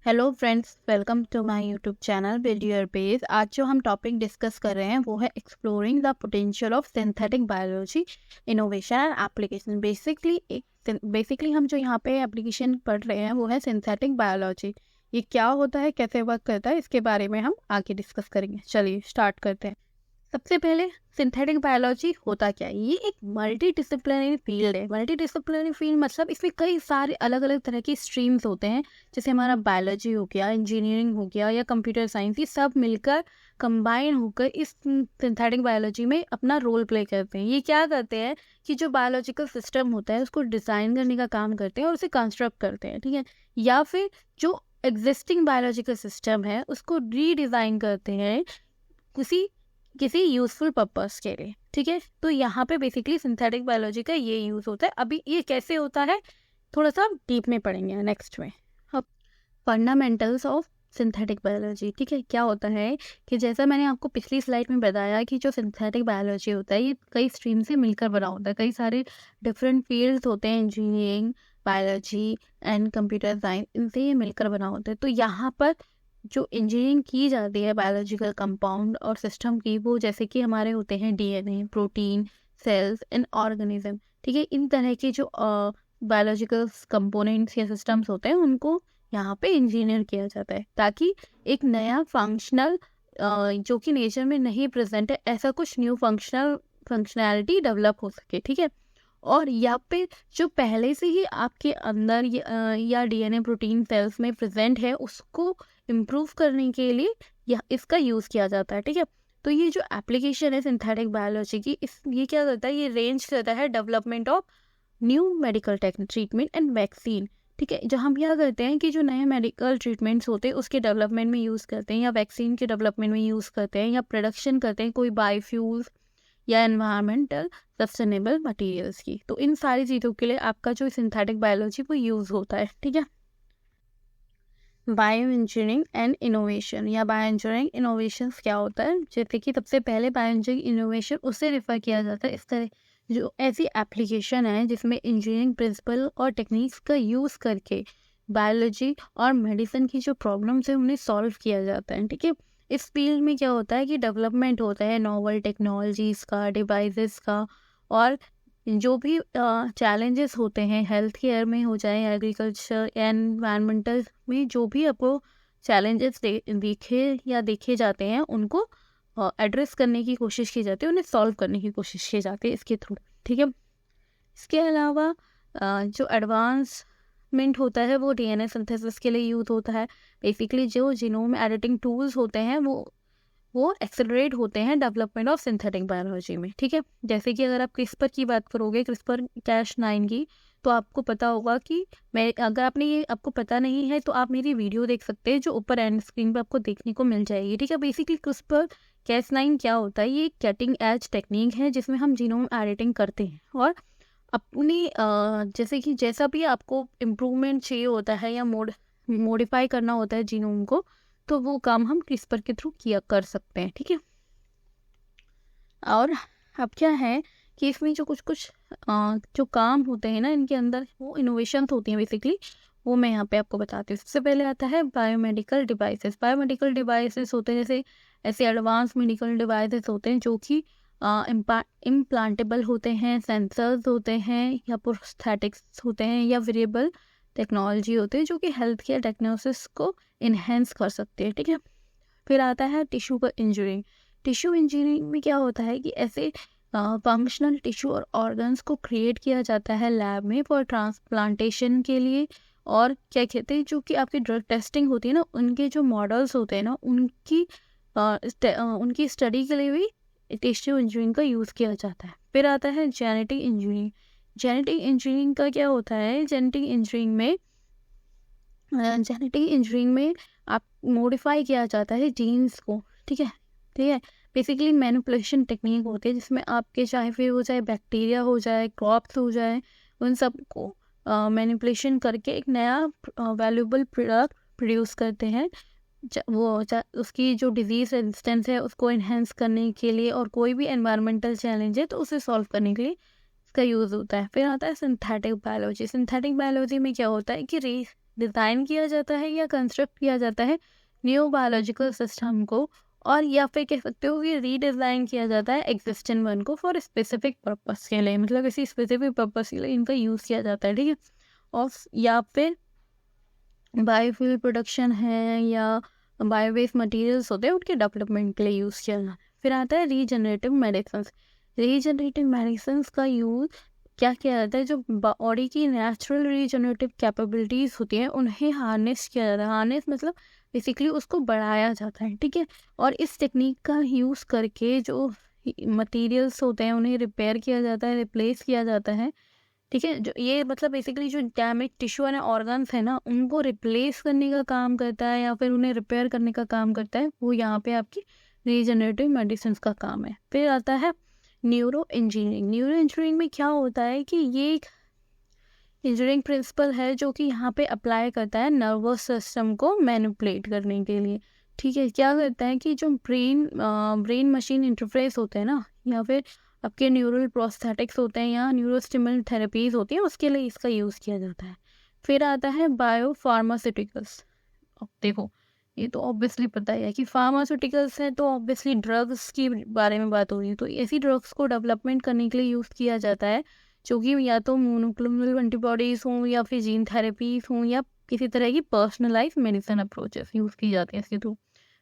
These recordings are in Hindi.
Hello friends, welcome to my YouTube channel build your base. आज जो हम टॉपिक डिस्कस कर रहे हैं वो है exploring the potential of synthetic biology, innovation and application. Basically हम जो यहाँ पे एप्लीकेशन पढ़ रहे हैं वो है सिंथेटिक बायोलॉजी। ये क्या होता है, कैसे वर्क करता है, इसके बारे में हम आगे डिस्कस करेंगे। चलिए स्टार्ट करते हैं। सबसे पहले सिंथेटिक बायोलॉजी होता क्या है? ये एक मल्टी डिसिप्लिनरी फील्ड है। मल्टी डिसिप्लिनरी फील्ड मतलब इसमें कई सारे अलग अलग तरह की स्ट्रीम्स होते हैं, जैसे हमारा बायोलॉजी हो गया, इंजीनियरिंग हो गया या कंप्यूटर साइंस। ये सब मिलकर कंबाइन होकर इस सिंथेटिक बायोलॉजी में अपना रोल प्ले करते हैं। ये क्या करते हैं कि जो बायोलॉजिकल सिस्टम होता है उसको डिज़ाइन करने का काम करते हैं और उसे कंस्ट्रक्ट करते हैं, ठीक है। या फिर जो एग्जिस्टिंग बायोलॉजिकल सिस्टम है उसको रीडिज़ाइन करते हैं किसी किसी यूजफुल पर्पस के लिए, ठीक है। तो यहाँ पे बेसिकली सिंथेटिक बायोलॉजी का ये यूज़ होता है। अभी ये कैसे होता है थोड़ा सा डीप में पढ़ेंगे नेक्स्ट में। अब फंडामेंटल्स ऑफ सिंथेटिक बायोलॉजी, ठीक है। क्या होता है कि जैसा मैंने आपको पिछली स्लाइड में बताया कि जो सिंथेटिक बायोलॉजी होता है ये कई स्ट्रीम से मिलकर बना होता है। कई सारे डिफरेंट फील्ड्स होते हैं, engineering, biology and computer science, इनसे ये मिलकर बना होता है। तो यहाँ पर जो इंजीनियरिंग की जाती है बायोलॉजिकल कंपाउंड और सिस्टम की, वो जैसे कि हमारे होते हैं DNA, protein, cells and organism, ठीक है। इन तरह के जो बायोलॉजिकल कंपोनेंट्स या सिस्टम्स होते हैं उनको यहाँ पे इंजीनियर किया जाता है ताकि एक नया फंक्शनल जो कि नेचर में नहीं प्रेजेंट है, ऐसा कुछ न्यू फंक्शनैलिटी डेवलप हो सके, ठीक है। और यहाँ पे जो पहले से ही आपके अंदर या डीएनए, प्रोटीन, सेल्स में प्रेजेंट है उसको इम्प्रूव करने के लिए यह इसका यूज़ किया जाता है, ठीक है। तो ये जो एप्लीकेशन है सिंथेटिक बायोलॉजी की, ये क्या करता है, ये रेंज करता है development of new medical treatment and vaccine, ठीक है। जो हम क्या करते हैं कि जो नए मेडिकल ट्रीटमेंट्स होते हैं उसके डेवलपमेंट में यूज़ करते हैं, या वैक्सीन के डेवलपमेंट में यूज़ करते हैं, या प्रोडक्शन करते हैं कोई बायोफ्यूल्स या एनवायरमेंटल सस्टेनेबल मटेरियल्स की। तो इन सारी चीज़ों के लिए आपका जो सिंथेटिक बायोलॉजी वो यूज़ होता है, ठीक है। बायो इंजीनियरिंग एंड इनोवेशन या बायो इंजीनियरिंग इनोवेशन क्या होता है? जैसे कि सबसे पहले बायो इंजीनियरिंग इनोवेशन उससे रेफर किया जाता है इस तरह, जो ऐसी एप्लीकेशन है जिसमें इंजीनियरिंग प्रिंसिपल और टेक्निक्स का यूज़ करके बायोलॉजी और मेडिसिन की जो प्रॉब्लम्स है उन्हें सॉल्व किया जाता है, ठीक है। इस फील्ड में क्या होता है कि डेवलपमेंट होता है नॉवल टेक्नोलॉजीज़ का, डिवाइसेस का, और जो भी चैलेंजेस होते हैं हेल्थ केयर में हो जाए, एग्रीकल्चर, एनवायरमेंटल में जो भी आपको चैलेंजेस देखे जाते हैं उनको एड्रेस करने की कोशिश की जाती है, उन्हें सॉल्व करने की कोशिश की जाती है इसके थ्रू, ठीक है। इसके अलावा जो एडवांसमेंट होता है वो डीएनए सिंथेसिस के लिए यूज होता है। बेसिकली जो जीनोम एडिटिंग टूल्स होते हैं वो एक्सेलरेट होते हैं डेवलपमेंट ऑफ सिंथेटिक बायोलॉजी में, ठीक है। जैसे कि अगर आप क्रिस्पर की बात करोगे, क्रिस्पर Cas9 की, तो आपको पता होगा कि अगर आपने ये आपको पता नहीं है तो आप मेरी वीडियो देख सकते हैं जो ऊपर एंड स्क्रीन पे आपको देखने को मिल जाएगी, ठीक है। बेसिकली क्रिस्पर Cas9 क्या होता है, ये कटिंग एज टेक्निक है जिसमें हम जीनोम एडिटिंग करते हैं और अपनी जैसे कि जैसा भी आपको इम्प्रूवमेंट चाहिए होता है या मॉडिफाई करना होता है जीनोम को, तो वो काम हम क्रिस्पर के थ्रू कर सकते हैं, ठीक है। और अब क्या है कि इसमें जो कुछ जो काम होते हैं ना इनके अंदर, वो इनोवेशंस होती हैं बेसिकली, वो मैं यहाँ पे आपको बताती हूँ। सबसे पहले आता है बायोमेडिकल डिवाइसेस। बायोमेडिकल डिवाइसेस होते हैं जैसे ऐसे एडवांस मेडिकल डिवाइसेस होते हैं जो कि इम्प्लांटेबल होते हैं, सेंसर्स होते हैं, या प्रोस्थेटिक्स होते हैं, या वेरिएबल टेक्नोलॉजी होते हैं जो कि हेल्थ केयर डायग्नोसिस को इन्हेंस कर सकते हैं, ठीक है। फिर आता है टिश्यू का इंजीनियरिंग। टिश्यू इंजीनियरिंग में क्या होता है कि ऐसे फंक्शनल टिश्यू और ऑर्गन्स को क्रिएट किया जाता है लैब में फॉर ट्रांसप्लांटेशन के लिए। और क्या कहते हैं, जो कि आपकी ड्रग टेस्टिंग होती है ना, उनके जो मॉडल्स होते हैं ना, उनकी स्टडी के लिए भी टिश्यू इंजीनियरिंग का यूज़ किया जाता है। फिर आता है जेनेटिक इंजीनियरिंग। जेनेटिक इंजीनियरिंग का क्या होता है, जेनेटिक इंजीनियरिंग में आप मॉडिफाई किया जाता है जीन्स को, ठीक है। बेसिकली मैनिपुलेशन टेक्निक होती है जिसमें आपके चाहे फिर हो जाए बैक्टीरिया हो जाए, क्रॉप्स हो जाए, उन सब को मैनिपुलेशन करके एक नया वैल्यूएबल प्रोडक्ट प्रोड्यूस करते हैं। उसकी जो डिजीज़ रेजिस्टेंस है उसको इन्हेंस करने के लिए, और कोई भी एनवायरमेंटल चैलेंज है तो उसे सॉल्व करने के लिए इसका यूज़ होता है। फिर आता है सिंथेटिक बायोलॉजी। सिंथेटिक बायोलॉजी में क्या होता है कि डिज़ाइन किया जाता है या कंस्ट्रक्ट किया जाता है न्यू बायोलॉजिकल सिस्टम को, और या फिर कह सकते हो कि रीडिज़ाइन किया जाता है एग्जिस्टिंग वन को फॉर स्पेसिफिक पर्पस के लिए, मतलब किसी स्पेसिफिक पर्पस के लिए इनका यूज़ किया जाता है, ठीक है। और या फिर बायोफ्यूल प्रोडक्शन है या बायोवेस्ट मटेरियल्स होते हैं उनके डेवलपमेंट के लिए यूज़ किया जाता है। फिर आता है रीजनरेटिव मेडिसिन। रीजनरेटिव मेडिसिन का यूज़ क्या किया जाता है, जो बॉडी की नेचुरल रीजनरेटिव कैपेबिलिटीज़ होती हैं उन्हें हार्नेस किया जाता है। हार्नेस मतलब बेसिकली उसको बढ़ाया जाता है, ठीक है। और इस टेक्निक का यूज़ करके जो मटेरियल्स होते हैं उन्हें रिपेयर किया जाता है, रिप्लेस किया जाता है, ठीक है। जो ये मतलब बेसिकली जो डैमेज टिश्यू एंड ऑर्गन्स है ना उनको रिप्लेस करने का काम करता है या फिर उन्हें रिपेयर करने का काम करता है, वो यहाँ पे आपकी रीजनरेटिव मेडिसिन का काम है। फिर आता है न्यूरो इंजीनियरिंग। न्यूरो इंजीनियरिंग में क्या होता है कि ये एक इंजीनियरिंग प्रिंसिपल है जो कि यहाँ पे अप्लाई करता है नर्वस सिस्टम को मैनिपुलेट करने के लिए, ठीक है। क्या करता है कि जो ब्रेन मशीन इंटरफेस होते हैं ना, या फिर आपके न्यूरल प्रोस्थेटिक्स होते हैं या न्यूरोस्टिमुलेंट थेरेपीज होती हैं, उसके लिए इसका यूज़ किया जाता है। फिर आता है बायो फार्मास्यूटिकल्स। अब देखो ये तो ऑब्वियसली पता ही है कि फार्मास्यूटिकल्स है तो ऑब्वियसली ड्रग्स की बारे में बात हो रही है, तो ऐसी ड्रग्स को डेवलपमेंट करने के लिए यूज़ किया जाता है जो कि या तो मोनोक्लोनल एंटीबॉडीज़ हों या फिर जीन थेरेपीज हों या किसी तरह की पर्सनलाइज मेडिसिन अप्रोचेस यूज़ की जाती हैं इसके थ्रू।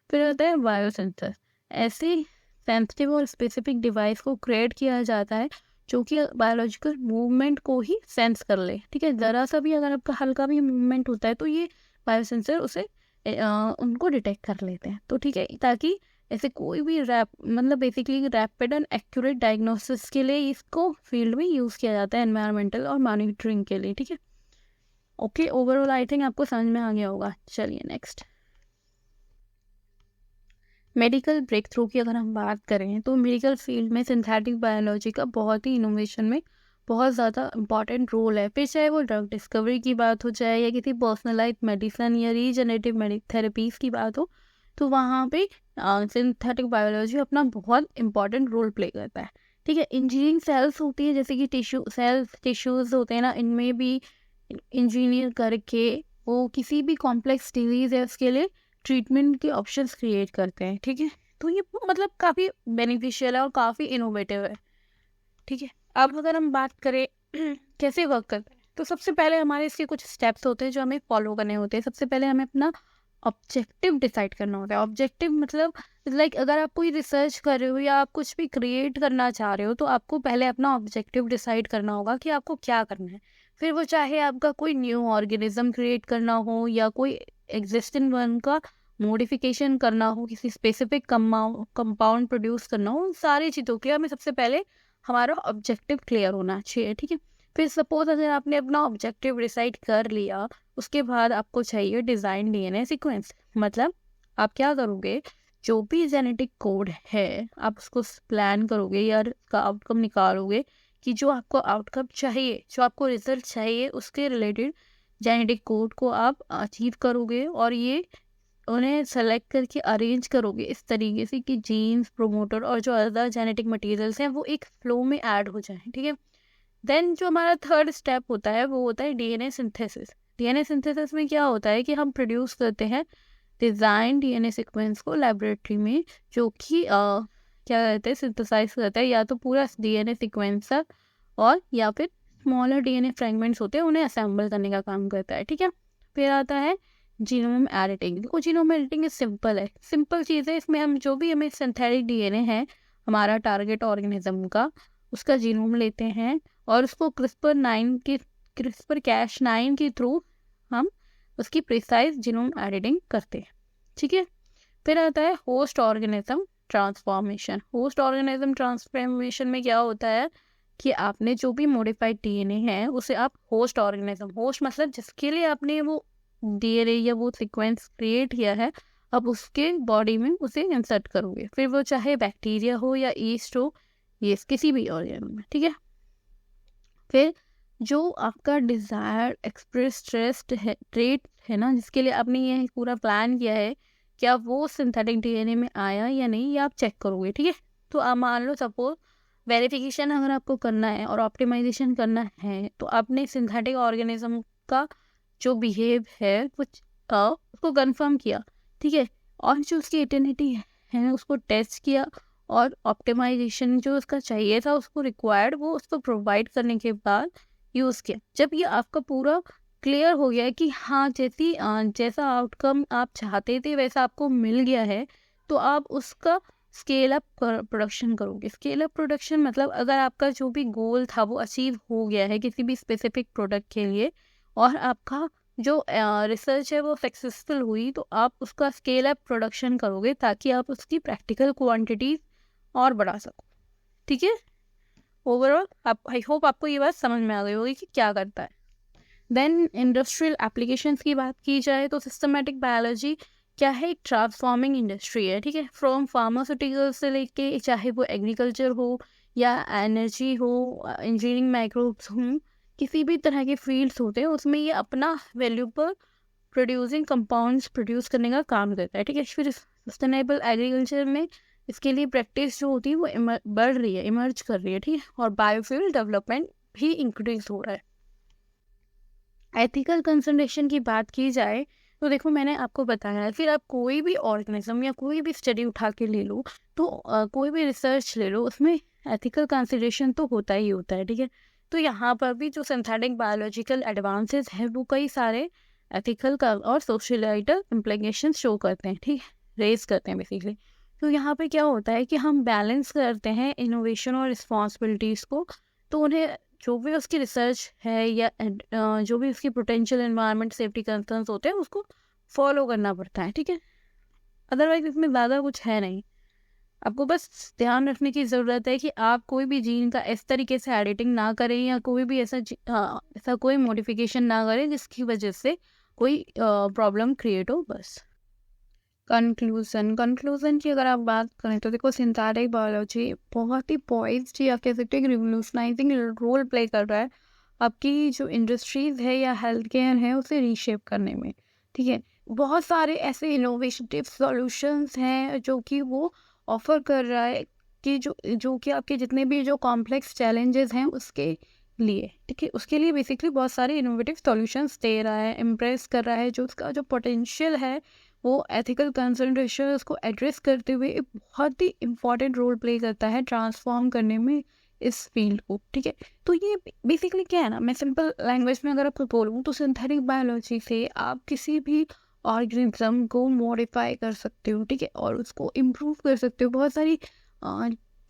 फिर आता है बायोसेंसर। ऐसे सेंसिटिव और स्पेसिफिक डिवाइस को क्रिएट किया जाता है जो कि बायोलॉजिकल मूवमेंट को ही सेंस कर ले, ठीक है। ज़रा सा भी अगर आपका हल्का भी मूवमेंट होता है तो ये बायोसेंसर उसे उनको डिटेक्ट कर लेते हैं, तो ठीक है, ताकि ऐसे कोई भी मतलब basically rapid and accurate diagnosis के लिए इसको फील्ड में यूज़ किया जाता है एनवायरमेंटल और मॉनिटरिंग के लिए, ठीक है। ओके, ओवरऑल आई थिंक आपको समझ में आ गया होगा। चलिए नेक्स्ट, मेडिकल ब्रेक थ्रू की अगर हम बात करें तो मेडिकल फील्ड में सिंथेटिक बायोलॉजी का बहुत ही इनोवेशन में बहुत ज़्यादा इंपॉर्टेंट रोल है। फिर चाहे वो ड्रग डिस्कवरी की बात हो चाहे या किसी पर्सनलाइज मेडिसिन या रीजनरेटिव थेरेपीज़ की बात हो, तो वहाँ पे सिंथेटिक बायोलॉजी अपना बहुत इंपॉर्टेंट रोल प्ले करता है, ठीक है। इंजीनियरिंग सेल्स होती है जैसे कि टिश्यूज़ होते हैं ना, इनमें भी इंजीनियर करके वो किसी भी कॉम्प्लेक्स डिजीज़ है उसके लिए ट्रीटमेंट के ऑप्शंस क्रिएट करते हैं, ठीक है। तो ये मतलब काफ़ी बेनिफिशियल है और काफ़ी इनोवेटिव है, ठीक है। अब अगर हम बात करें कैसे वर्क करते हैं, तो सबसे पहले हमारे इसके कुछ स्टेप्स होते हैं जो हमें फॉलो करने होते हैं। सबसे पहले हमें अपना ऑब्जेक्टिव डिसाइड करना होता है। ऑब्जेक्टिव मतलब लाइक अगर आप कोई रिसर्च कर रहे हो या आप कुछ भी क्रिएट करना चाह रहे हो तो आपको पहले अपना ऑब्जेक्टिव डिसाइड करना होगा कि आपको क्या करना है। फिर वो चाहे आपका कोई न्यू ऑर्गेनिज्म क्रिएट करना हो या कोई एग्जिस्टिंग वन का मॉडिफिकेशन करना हो, किसी स्पेसिफिक कंपाउंड प्रोड्यूस करना हो, उन सारी चीज़ों के लिए हमें सबसे पहले हमारा ऑब्जेक्टिव क्लियर होना चाहिए, ठीक है। फिर सपोज अगर आपने अपना ऑब्जेक्टिव डिसाइड कर लिया, उसके बाद आपको चाहिए डिज़ाइन डीएनए सीक्वेंस। मतलब आप क्या करोगे, जो भी जेनेटिक कोड है आप उसको प्लान करोगे या उसका आउटकम निकालोगे कि जो आपको आउटकम चाहिए, जो आपको रिजल्ट चाहिए, उसके रिलेटेड जेनेटिक कोड को आप अचीव करोगे और ये उन्हें सेलेक्ट करके अरेंज करोगे इस तरीके से कि जीन्स, प्रोमोटर और जो अदर जेनेटिक मटेरियल्स हैं वो एक फ्लो में ऐड हो जाएं, ठीक है। देन जो हमारा थर्ड स्टेप होता है वो होता है डीएनए सिंथेसिस। डीएनए सिंथेसिस में क्या होता है कि हम प्रोड्यूस करते हैं डिज़ाइन डीएनए सीक्वेंस को लेबोरेटरी में, जो कि क्या कहते हैं सिंथेसाइज करता है या तो पूरा डीएनए सीक्वेंस और या फिर स्मॉलर डीएनए फ्रेगमेंट्स होते हैं उन्हें असेंबल करने का काम करता है, ठीक है। फिर आता है जीनोम एडिटिंग। देखो जीनोम एडिटिंग सिंपल है, सिंपल चीज़ है। इसमें हम जो भी हमें सिंथेटिक डीएनए है हमारा टारगेट ऑर्गेनिज्म का, उसका जीनोम लेते हैं और उसको CRISPR-Cas9 के थ्रू हम उसकी प्रिसाइज जीनोम एडिटिंग करते हैं, ठीक है। फिर आता है host organism transformation. Host organism transformation में क्या होता है कि आपने जो भी मॉडिफाइड डीएनए है उसे आप होस्ट ऑर्गेनिज्म, होस्ट मतलब जिसके लिए आपने वो डीएनए या वो सीक्वेंस क्रिएट किया है, अब उसके बॉडी में उसे इंसर्ट करोगे। फिर वो चाहे बैक्टीरिया हो या ईस्ट हो, ये किसी भी ऑर्गेन में, ठीक है। फिर जो आपका डिज़ायर एक्सप्रेस ट्रेट है ना, जिसके लिए आपने ये पूरा प्लान किया है, क्या वो सिंथेटिक डीएनए में आया या नहीं, ये आप चेक करोगे, ठीक है। तो आप मान लो सपोज वेरिफिकेशन अगर आपको करना है और ऑप्टिमाइजेशन करना है तो आपने सिंथेटिक ऑर्गेनिज्म का जो बिहेव है उसको कंफर्म किया, ठीक है, और जो उसकी इटर्निटी है उसको टेस्ट किया, और ऑप्टिमाइजेशन जो उसका चाहिए था उसको रिक्वायर्ड वो उसको प्रोवाइड करने के बाद यूज़ किया। जब ये आपका पूरा क्लियर हो गया है कि हाँ जैसा आउटकम आप चाहते थे वैसा आपको मिल गया है, तो आप उसका स्केल अप प्रोडक्शन करोगे। स्केल अप प्रोडक्शन मतलब अगर आपका जो भी गोल था वो अचीव हो गया है किसी भी स्पेसिफिक प्रोडक्ट के लिए, और आपका जो रिसर्च है वो सक्सेसफुल हुई, तो आप उसका स्केल अप प्रोडक्शन करोगे ताकि आप उसकी प्रैक्टिकल क्वांटिटीज और बढ़ा सको। ठीक है, ओवरऑल आप आई होप आपको ये बात समझ में आ गई होगी कि क्या करता है। देन इंडस्ट्रियल एप्लीकेशंस की बात की जाए तो सिस्टमेटिक बायोलॉजी क्या है, एक ट्रांसफॉर्मिंग इंडस्ट्री है, ठीक है, फ्रॉम फार्मास्यूटिकल्स से लेके चाहे वो एग्रीकल्चर हो या एनर्जी हो, इंजीनियरिंग, माइक्रोब्स हो, किसी भी तरह के फील्ड्स होते हैं उसमें ये अपना वैल्यूबल प्रोड्यूसिंग कंपाउंड्स प्रोड्यूस करने का काम करता है, ठीक है। फिर सस्टेनेबल एग्रीकल्चर में इसके लिए प्रैक्टिस जो होती है वो बढ़ रही है, इमर्ज कर रही है, ठीक है, और बायोफ्यूल डेवलपमेंट भी इंक्रीज हो रहा है। एथिकल कंसिडरेशन की बात की जाए तो देखो मैंने आपको बताया है, फिर आप कोई भी ऑर्गेनिज्म या कोई भी स्टडी उठा के ले लो, तो कोई भी रिसर्च ले लो, उसमें एथिकल कंसिडरेशन तो होता ही होता है, ठीक है। तो यहाँ पर भी जो सिंथेटिक बायोलॉजिकल एडवांसेस हैं वो कई सारे एथिकल का और सोशलाइटल इम्प्लीकेशन शो करते हैं, ठीक है, रेज करते हैं बेसिकली। तो यहाँ पे क्या होता है कि हम बैलेंस करते हैं इनोवेशन और रिस्पॉन्सिबिलिटीज़ को, तो उन्हें जो भी उसकी रिसर्च है या जो भी उसकी पोटेंशियल एनवायरनमेंट सेफ्टी कंसर्न्स होते हैं उसको फॉलो करना पड़ता है, ठीक है। अदरवाइज इसमें ज़्यादा कुछ है नहीं, आपको बस ध्यान रखने की ज़रूरत है कि आप कोई भी जीन का इस तरीके से एडिटिंग ना करें या कोई भी ऐसा कोई मॉडिफिकेशन ना करें जिसकी वजह से कोई प्रॉब्लम क्रिएट हो, बस। कंक्लूजन की अगर आप बात करें तो देखो सिंथेटिक बायोलॉजी बहुत ही पॉइज्ड या कह सकते हैं रिवोल्यूशनाइजिंग रोल प्ले कर रहा है आपकी जो इंडस्ट्रीज है या हेल्थ केयर है उसे रीशेप करने में, ठीक है। बहुत सारे ऐसे इनोवेटिव सॉल्यूशंस हैं जो कि वो ऑफर कर रहा है कि जो कि आपके जितने भी जो कॉम्प्लेक्स चैलेंजेस हैं उसके लिए, ठीक है, उसके लिए बेसिकली बहुत सारे इनोवेटिव सॉल्यूशंस दे रहा है, इम्प्रेस कर रहा है, जो उसका जो पोटेंशियल है वो एथिकल कंसिडरेशन उसको एड्रेस करते हुए एक बहुत ही इम्पॉर्टेंट रोल प्ले करता है ट्रांसफॉर्म करने में इस फील्ड को, ठीक है। तो ये बेसिकली क्या है ना, मैं सिंपल लैंग्वेज में अगर आपको बोलूँ तो सिंथेटिक बायोलॉजी से आप किसी भी ऑर्गेनिज्म को मॉडिफाई कर सकते हो, ठीक है, और उसको इम्प्रूव कर सकते हो, बहुत सारी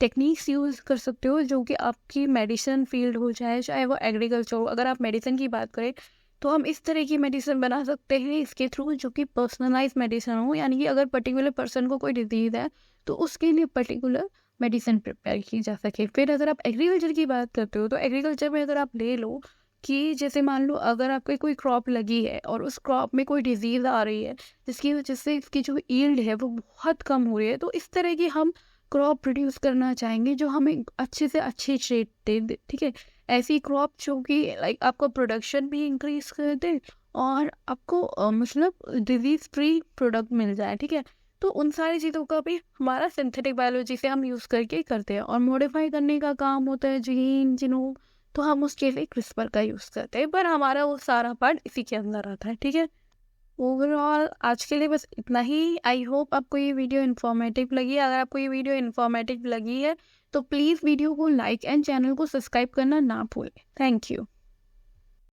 टेक्निक्स यूज़ कर सकते हो जो कि आपकी मेडिसिन फील्ड हो चाहे वो एग्रीकल्चर हो। अगर आप मेडिसिन की बात करें तो हम इस तरह की मेडिसिन बना सकते हैं इसके थ्रू जो कि पर्सनलाइज मेडिसिन हो, यानी कि अगर पर्टिकुलर पर्सन को कोई डिजीज़ है तो उसके लिए पर्टिकुलर मेडिसिन प्रिपेयर की जा सके। फिर अगर आप एग्रीकल्चर की बात करते हो तो एग्रीकल्चर में अगर आप ले लो कि जैसे मान लो अगर आपकी कोई क्रॉप लगी है और उस क्रॉप में कोई डिजीज़ आ रही है जिसकी वजह से इसकी जो ईल्ड है वो बहुत कम हो रही है, तो इस तरह की हम क्रॉप प्रोड्यूस करना चाहेंगे जो हमें अच्छे से अच्छी ट्रेड दे, ठीक है। ऐसी क्रॉप जो कि लाइक आपको प्रोडक्शन भी इंक्रीज कर दे और आपको मतलब डिजीज फ्री प्रोडक्ट मिल जाए, ठीक है। तो उन सारी चीज़ों का भी हमारा सिंथेटिक बायोलॉजी से हम यूज़ करके करते हैं, और मॉडिफाई करने का काम होता है जीन जिनोम, तो हम उसके लिए क्रिस्पर का यूज़ करते हैं, पर हमारा वो सारा पार्ट इसी के अंदर आता है, ठीक है। ओवरऑल आज के लिए बस इतना ही। आई होप आपको ये वीडियो इन्फॉर्मेटिव लगी। अगर आपको ये वीडियो इन्फॉर्मेटिव लगी है तो प्लीज़ वीडियो को लाइक एंड चैनल को सब्सक्राइब करना ना भूलें। Thank you.